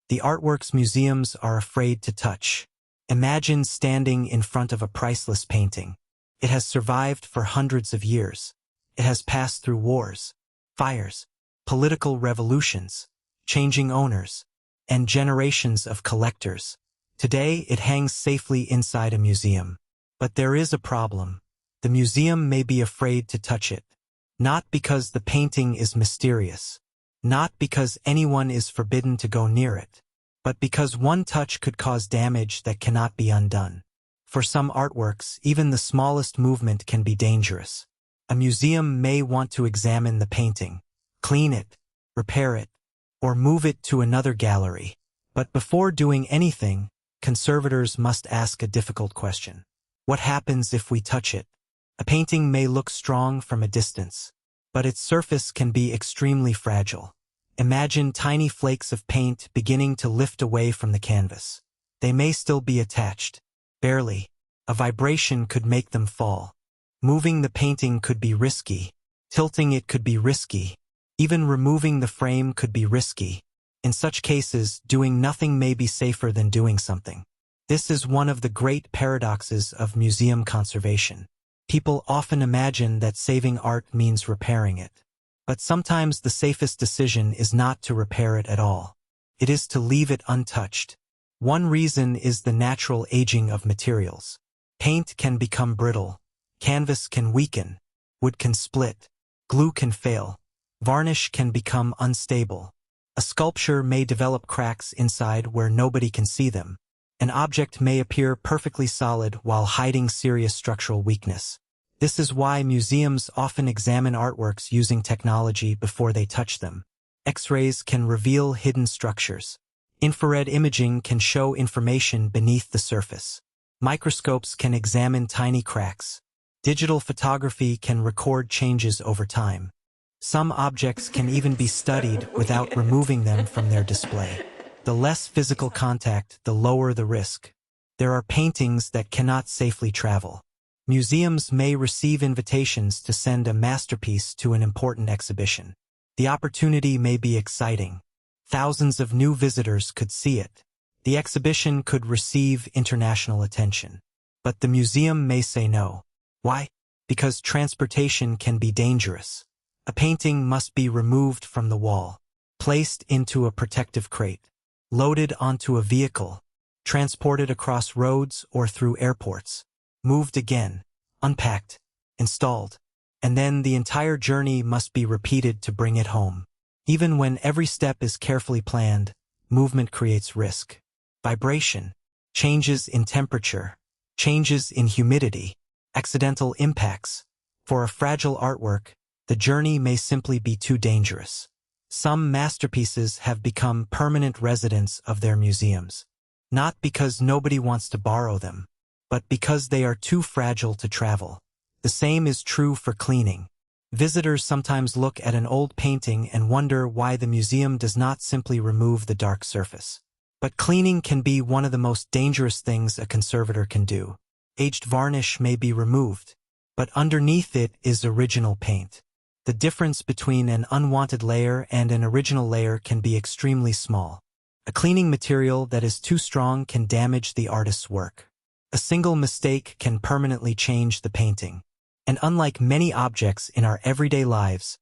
the artworks museums are afraid to touch. Imagine standing in front of a priceless painting. It has survived for hundreds of years. It has passed through wars, fires, political revolutions, changing owners, and generations of collectors. Today, it hangs safely inside a museum. But there is a problem. The museum may be afraid to touch it. Not because the painting is mysterious. Not because anyone is forbidden to go near it. But because one touch could cause damage that cannot be undone. For some artworks, even the smallest movement can be dangerous. A museum may want to examine the painting, clean it, repair it, or move it to another gallery. But before doing anything, conservators must ask a difficult question. What happens if we touch it? A painting may look strong from a distance, but its surface can be extremely fragile. Imagine tiny flakes of paint beginning to lift away from the canvas. They may still be attached. Barely. A vibration could make them fall. Moving the painting could be risky. Tilting it could be risky. Even removing the frame could be risky. In such cases, doing nothing may be safer than doing something. This is one of the great paradoxes of museum conservation. People often imagine that saving art means repairing it. But sometimes the safest decision is not to repair it at all. It is to leave it untouched. One reason is the natural aging of materials. Paint can become brittle. Canvas can weaken. Wood can split. Glue can fail. Varnish can become unstable. A sculpture may develop cracks inside where nobody can see them. An object may appear perfectly solid while hiding serious structural weakness. This is why museums often examine artworks using technology before they touch them. X-rays can reveal hidden structures. Infrared imaging can show information beneath the surface. Microscopes can examine tiny cracks. Digital photography can record changes over time. Some objects can even be studied without removing them from their display. The less physical contact, the lower the risk. There are paintings that cannot safely travel. Museums may receive invitations to send a masterpiece to an important exhibition. The opportunity may be exciting. Thousands of new visitors could see it. The exhibition could receive international attention. But the museum may say no. Why? Because transportation can be dangerous. A painting must be removed from the wall, placed into a protective crate, loaded onto a vehicle, transported across roads or through airports, moved again, unpacked, installed, and then the entire journey must be repeated to bring it home. Even when every step is carefully planned, movement creates risk. Vibration, changes in temperature, changes in humidity, accidental impacts. For a fragile artwork, the journey may simply be too dangerous. Some masterpieces have become permanent residents of their museums, not because nobody wants to borrow them, but because they are too fragile to travel. The same is true for cleaning. Visitors sometimes look at an old painting and wonder why the museum does not simply remove the dark surface. But cleaning can be one of the most dangerous things a conservator can do. Aged varnish may be removed, but underneath it is original paint. The difference between an unwanted layer and an original layer can be extremely small. A cleaning material that is too strong can damage the artist's work. A single mistake can permanently change the painting. And unlike many objects in our everyday lives,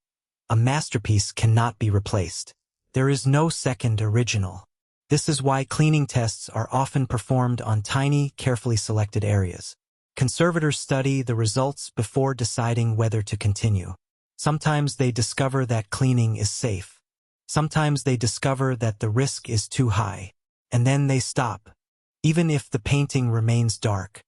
a masterpiece cannot be replaced. There is no second original. This is why cleaning tests are often performed on tiny, carefully selected areas. Conservators study the results before deciding whether to continue. Sometimes they discover that cleaning is safe. Sometimes they discover that the risk is too high. And then they stop. Even if the painting remains dark.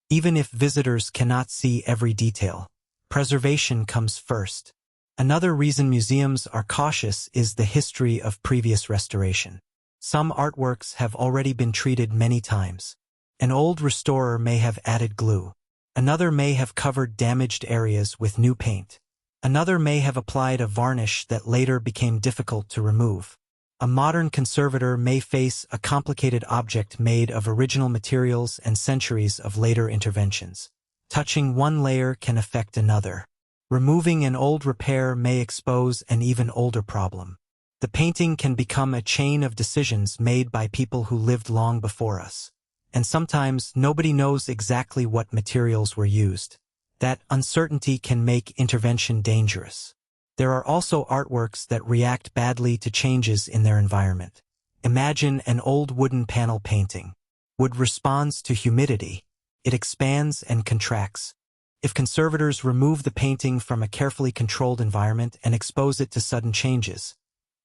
Even if visitors cannot see every detail. Preservation comes first. Another reason museums are cautious is the history of previous restoration. Some artworks have already been treated many times. An old restorer may have added glue. Another may have covered damaged areas with new paint. Another may have applied a varnish that later became difficult to remove. A modern conservator may face a complicated object made of original materials and centuries of later interventions. Touching one layer can affect another. Removing an old repair may expose an even older problem. The painting can become a chain of decisions made by people who lived long before us. And sometimes nobody knows exactly what materials were used. That uncertainty can make intervention dangerous. There are also artworks that react badly to changes in their environment. Imagine an old wooden panel painting. Wood responds to humidity. It expands and contracts. If conservators remove the painting from a carefully controlled environment and expose it to sudden changes,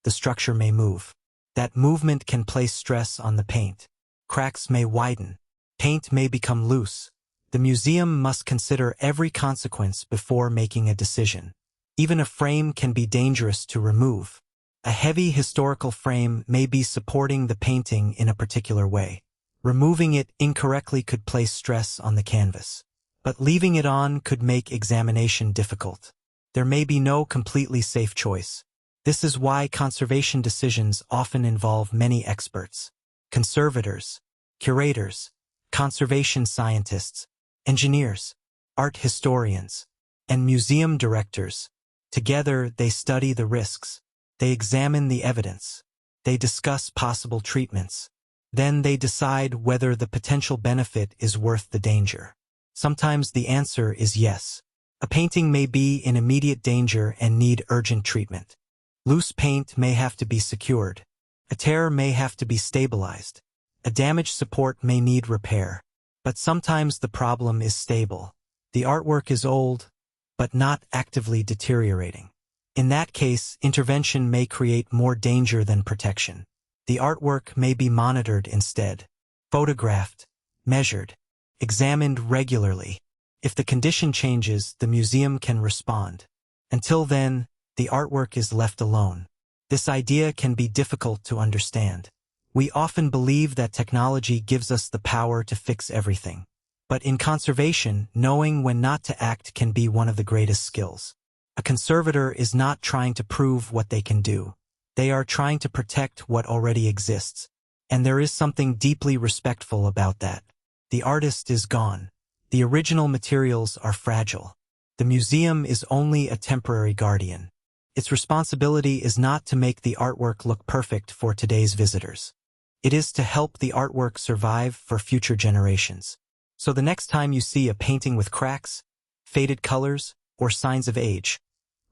the structure may move. That movement can place stress on the paint. Cracks may widen. Paint may become loose. The museum must consider every consequence before making a decision. Even a frame can be dangerous to remove. A heavy historical frame may be supporting the painting in a particular way. Removing it incorrectly could place stress on the canvas. But leaving it on could make examination difficult. There may be no completely safe choice. This is why conservation decisions often involve many experts: conservators, curators, conservation scientists, engineers, art historians, and museum directors. Together, they study the risks. They examine the evidence. They discuss possible treatments. Then they decide whether the potential benefit is worth the danger. Sometimes the answer is yes. A painting may be in immediate danger and need urgent treatment. Loose paint may have to be secured. A tear may have to be stabilized. A damaged support may need repair. But sometimes the problem is stable. The artwork is old, but not actively deteriorating. In that case, intervention may create more danger than protection. The artwork may be monitored instead, photographed, measured, examined regularly. If the condition changes, the museum can respond. Until then, the artwork is left alone. This idea can be difficult to understand. We often believe that technology gives us the power to fix everything. But in conservation, knowing when not to act can be one of the greatest skills. A conservator is not trying to prove what they can do. They are trying to protect what already exists. And there is something deeply respectful about that. The artist is gone. The original materials are fragile. The museum is only a temporary guardian. Its responsibility is not to make the artwork look perfect for today's visitors. It is to help the artwork survive for future generations. So the next time you see a painting with cracks, faded colors, or signs of age,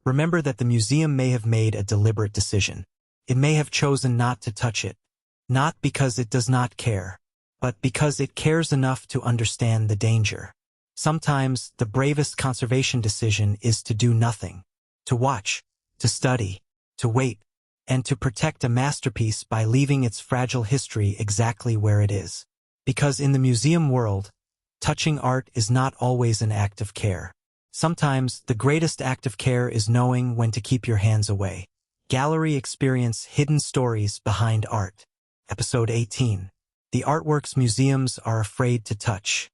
remember that the museum may have made a deliberate decision. It may have chosen not to touch it, not because it does not care, but because it cares enough to understand the danger. Sometimes the bravest conservation decision is to do nothing, to watch, to study, to wait, and to protect a masterpiece by leaving its fragile history exactly where it is. Because in the museum world, touching art is not always an act of care. Sometimes the greatest act of care is knowing when to keep your hands away. Gallery Experience: Hidden Stories Behind Art. Episode 18. The artworks museums are afraid to touch.